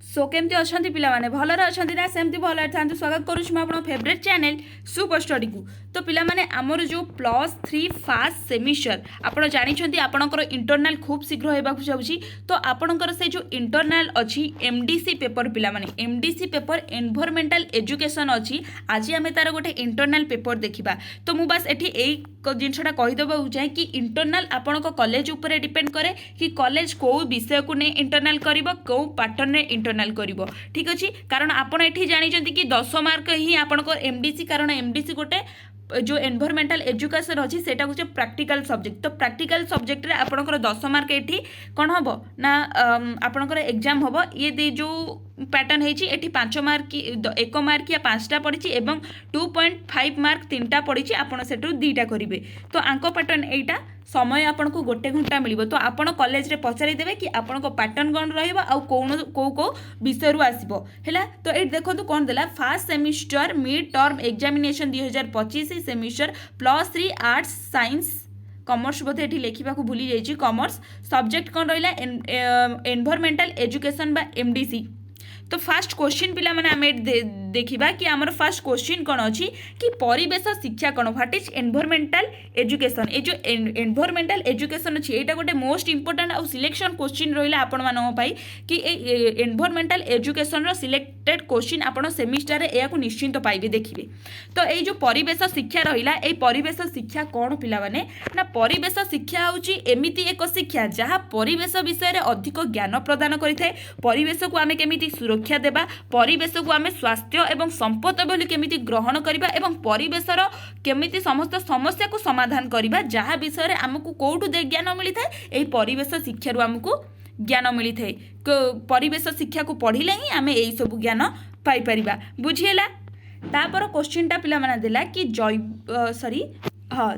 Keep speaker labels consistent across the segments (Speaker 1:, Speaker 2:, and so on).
Speaker 1: सो केमती अच्छा पिलाने भलर अच्छा ना सेमती भल था स्वागत करुच्छी आप फेवरेट चैनल सुपर स्टडी को। तो पिलाने आमर जो +3 फास्ट सेमिस्टर आप जानते आपंकर इंटरनाल खूब शीघ्र होगा जाऊँगी। तो आपंकर से जो इंटरनाल अच्छी एमडीसी पेपर पिलाने एमडीसी पेपर एनवायरमेंटल एजुकेशन अच्छी आज आम तार गोटे इंटरनाल पेपर देखा। तो मुझे बस ये जिनसा कहीदेवा चाहे कि इंटरनाल आपण कॉलेज उपर डिपेंड करे कि कॉलेज कौ विषय को नहीं इंटरनाल कर कौ पैटर्न में इंटरनाल करिवो। ठीक अच्छे कारण आपड़ ये जानते कि 10 मार्क ही आपंकर एमडीसी कारण एमडीसी गोटे जो एनवायरमेंटल एजुकेशन अच्छी से प्रैक्टिकल सब्जेक्ट। तो प्रैक्टिकल सब्जेक्ट रे आपंकर 10 मार्क ये कौन हम ना आपंकर एग्जाम हम ये जो पैटर्न है 5 मार्क 1 मार्क या 5टा पड़ी एवं 2.5 मार्क 3टा पड़ी आपड़ से 2टा करेंगे। तो आंक पैटर्न यहीटा समय आपन को 1 घंटा मिल। तो आपन कॉलेज रे पचारि देबे कि आपन को पैटर्न कौन रहिबा आ कौ विषय रु आसीबो हैला। तो ये देखो कौन देला fast semester mid term examination 2025 semester +3 arts science commerce बोधे ये लिखा भूली जाइए कॉमर्स सब्जेक्ट कौन रहा एनवायरमेंटल एजुकेशन बा एमडीसी। तो फास्ट क्वेश्चन पिला माने आमे देखिबा कि आमर फास्ट क्वेश्चन कौन अच्छी कि परिवेश शिक्षा कौन व्हाट इज एनवायरमेंटल एजुकेशन। ये जो एनवायरमेंटल एजुकेशन अच्छी यहाँ गोटे मोस्ट इंपोर्टेंट आउ सिलेक्शन क्वेश्चन रहा आपण मानक पाई कि एनवायरमेंटल एजुकेशन रो सिलेक्टेड क्वेश्चन आपण सेमिस्टर रे या निश्चिंत पाइबे देखिबे। तो ये जो परिवेश शिक्षा रहा ये परिवेश शिक्षा कौन पिला माने ना परिवेश शिक्षा होची एमिति एक शिक्षा जहाँ परिवेश विषय रे अधिक ज्ञान प्रदान करिथाय। परिवेश को आमे केमिति सुरक्षा देबा परिवेश को आमे स्वास्थ्य एवं संपद बोली केमिति ग्रहण करिबा एवं परिवेशर केमिति समस्त समस्या को समाधान करिबा जहाँ विषय रे आमको कोठु दे ज्ञान मिली थाए एई परिवेश शिक्षा रु आमको ज्ञान मिली थाए। परिवेश शिक्षा को पढ़िले ही आमे एई सब ज्ञान पाई परिबा बुझिएला। तापर क्वेश्चनटा पिला माने देला कि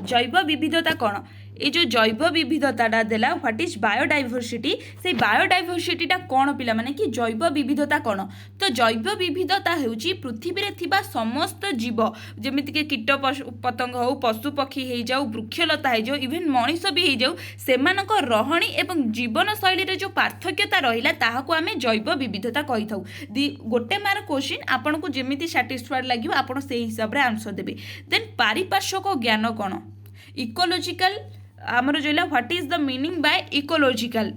Speaker 1: जैव विविधता कौन ये जो जैव विविधता देला व्हाट इज बायोडाइवर्सिटी से बायोडाइवर्सिटीटा कौन पिला माने कि जैव विविधता कौन। तो जैव विविधता होची पृथ्वी रे थिबा समस्त जीव जेमिति के कीट पतंग हो पशु पक्षी हो जाऊ वृक्षलता हो जाऊ इवेन मनीष भी हो जाऊ सेमानक रहणी एवं जीवन शैली रे जो पार्थक्यता रहिला ताहाको आमे जैव विविधता कहि थाउ। गोटे मार्क क्वेश्चन आपन को जेमिति सैटिस्फाइड लागिवो आपन से हिसाब रे आंसर देबे। देन पारिपार्श्विक ज्ञान कौन इकोलॉजिकल आमर जो what is the meaning bye ecological.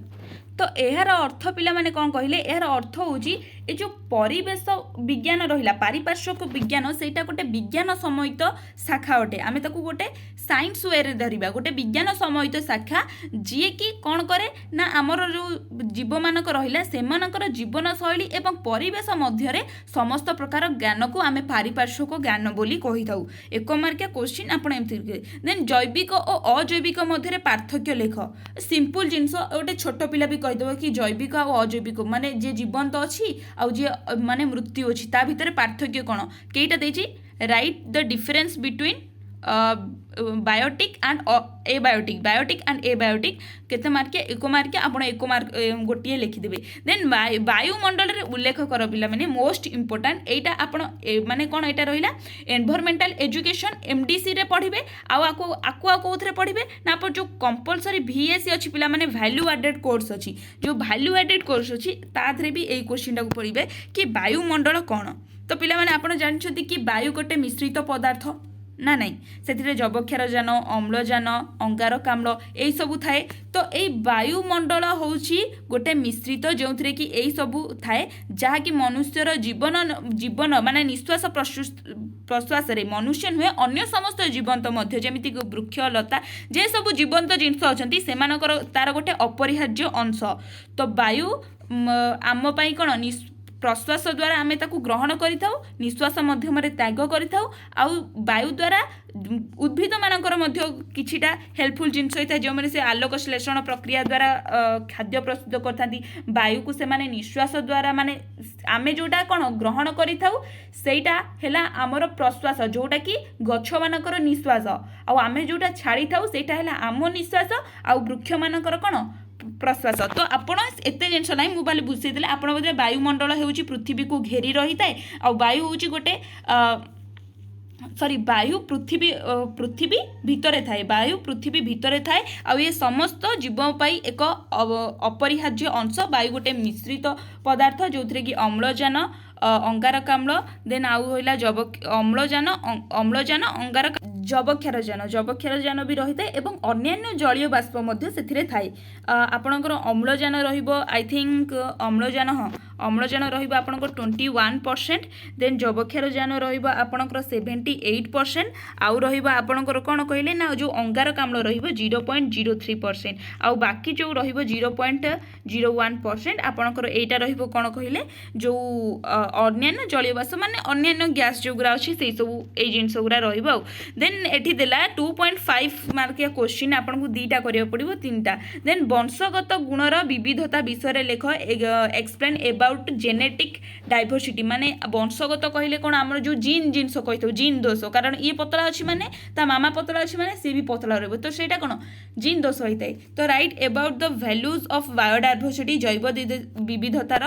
Speaker 1: तो यार अर्थ पिला माने कौन कहले यार अर्थ होची ये जो परिवेश विज्ञान रहिला पारिपार्श्विक विज्ञान सेटा गोटे विज्ञान समयित शाखा अटे आमे ताकू गोटे साइंस वे रे धरिबा गोटे विज्ञान समयित शाखा जी कि कौन करे ना आमर जो जीव मानक रहिला सेमानकर जीवन शैली एवं परिवेश मध्य समस्त प्रकार ज्ञान को आमे पारिपार्श्विक ज्ञान बोली कहि थाउ। 1 मार्किया क्वेश्चन आपण एमथि। देन जैविक और अजैविक मध्य पार्थक्य लेख सिंपल जिनस गोटे छोट पिला भी कहिदेव कि जैविक और अजैविक माने जे जीवंत अच्छी आउ जे माने मृत्यु अच्छी ता भितर पार्थक्य कौन केईटा देछि write the difference between biotic and biotic and abiotic केते मार्क 1 मार्क आपण 1 मार्क गोटे लिखिदेवे। देन वायुमंडल रे उल्लेख कर पिला माने मोस्ट इंपोर्टेंट एटा आपण माने कोन एटा रहिला एनवायरमेंटल एजुकेशन एमडीसी रे पढ़िबे आको कोथरे पढ़िबे ना आपण जो कंपलसरी VSC अछि पिला माने वैल्यू एडेड कोर्स अछि जो वैल्यू एडेड कोर्स अछि ताथरे भी एई क्वेश्चन टाको पढ़िबे कि वायुमंडल कोन। तो पिला माने आपण जानछथि कि वायु गोटे मिश्रित पदार्थ ना नहीं से जबक्षारजान अम्लजान अंगारकाम्ल यही सबू थाए। तो यही वायुमंडल होची गोटे मिश्रित जो थे कि यही सबू थाए जहाँकि मनुष्यर जीवन माने निश्वास प्रश्वास रे मनुष्य नुहे अन्य समस्त जीवंत मध्य जेमिति वृक्ष लता जे सब जीवंत जिनस अछंती सेमानकर तार गोटे अपरिहार्य अंश। तो वायु आम पई कोन प्रश्वास द्वारा आमे ताकू ग्रहण करिथाउ निश्वास माध्यम त्याग करिथाउ आउ वायु द्वारा उद्भिद मानकर मध्य किछिटा हेल्पफुल जिनस होता है जो मैंने से आलोक श्लेषण प्रक्रिया द्वारा खाद्य प्रस्तुत करथांती वायु को से माने निश्वास द्वारा माने आमे जोटा कोन ग्रहण करिथाउ सेटा हेला आमर प्रश्वास जोटा कि गछ मानकर निश्वास आउ आमे जोटा छाड़ी थाउ सेटा हेला आम निश्वास आउ वृक्ष मानकर कोन प्रश्वास। तो आपण एते जिनस ना मोबाइल बुझेदेले आपण बोधे वायुमंडल होउची पृथ्वी को घेरी रही थाए आ वायु होउची गोटे सॉरी वायु पृथ्वी भितरे थाए वायु पृथ्वी भितरे थाए आउ ये समस्त जीव पाई एक अपरिहार्य अंश वायु गोटे मिश्रित पदार्थ जो थे कि अम्लजान अंगारकाम्ल देन आउ होइला अम्लजान अंगारक जबक्षारजान भी रही है एवं अन्यान्य जलीय बाष्प मध्य सेथिरे थाए आपणकर अम्लजान रहिबो आई थिंक अम्लजान हाँ अम्लजान रहिबो आपणकर 21% देन जबक्षारजान रहिबो आपणकर 78% आउ रहिबो आपणकर कोन कहले ना जो अंगारकाम्ल रहिबो 0.03% आउ बाकी जो रहिबो 0.01% आपणकर एटा रहिबो कोन कहले जो अन्यान्य जलीय बाष्प माने अन्यान्य गैस जोगुरा अछि से सब ए जिंस गुरा रहिबो देन एठी देला 2.5 मार्किया क्वेश्चन आपन को दीटा करिया पड़िबो तीनटा देन वंशगत गुणर विविधता विषय लेख एक्सप्लेन अबाउट जेनेटिक डाइवर्सिटी माने वंशगत कहले कोन हमर जो जीन जिंस कहितो जीन दोष कारण ये पतला अछि माने ता मामा पतला अछि माने से भी पतला रहबो तो सेटा कोन जीन दोष होइतै तो write about the values of biodiversity जैव विविधतार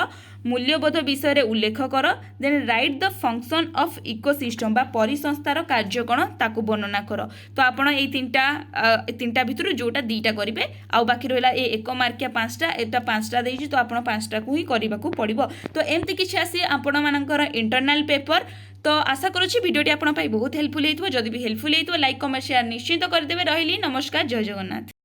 Speaker 1: मूल्यबोध विषय उल्लेख कर then write the function of ecosystem बा परिसंस्थार कार्य कोन ताकू वर्णना कर तो आपण ए तीनटा भितर जोटा दीटा करेंगे आउ बाकी रहा ये एक मार्किया 5टा एटा 5टा देछि तो आपण 5टा को ही करबा को पड़िबो तो एमती किछि आसी आपण मानकर इंटरनल पेपर तो आशा करूछि वीडियोटी आपण पाई बहुत हेल्पफुल हेतबो जदि भी हेल्पफुल हेतबो लाइक कमेंट शेयर निश्चित कर देबे रहिली नमस्कार जय जगन्नाथ।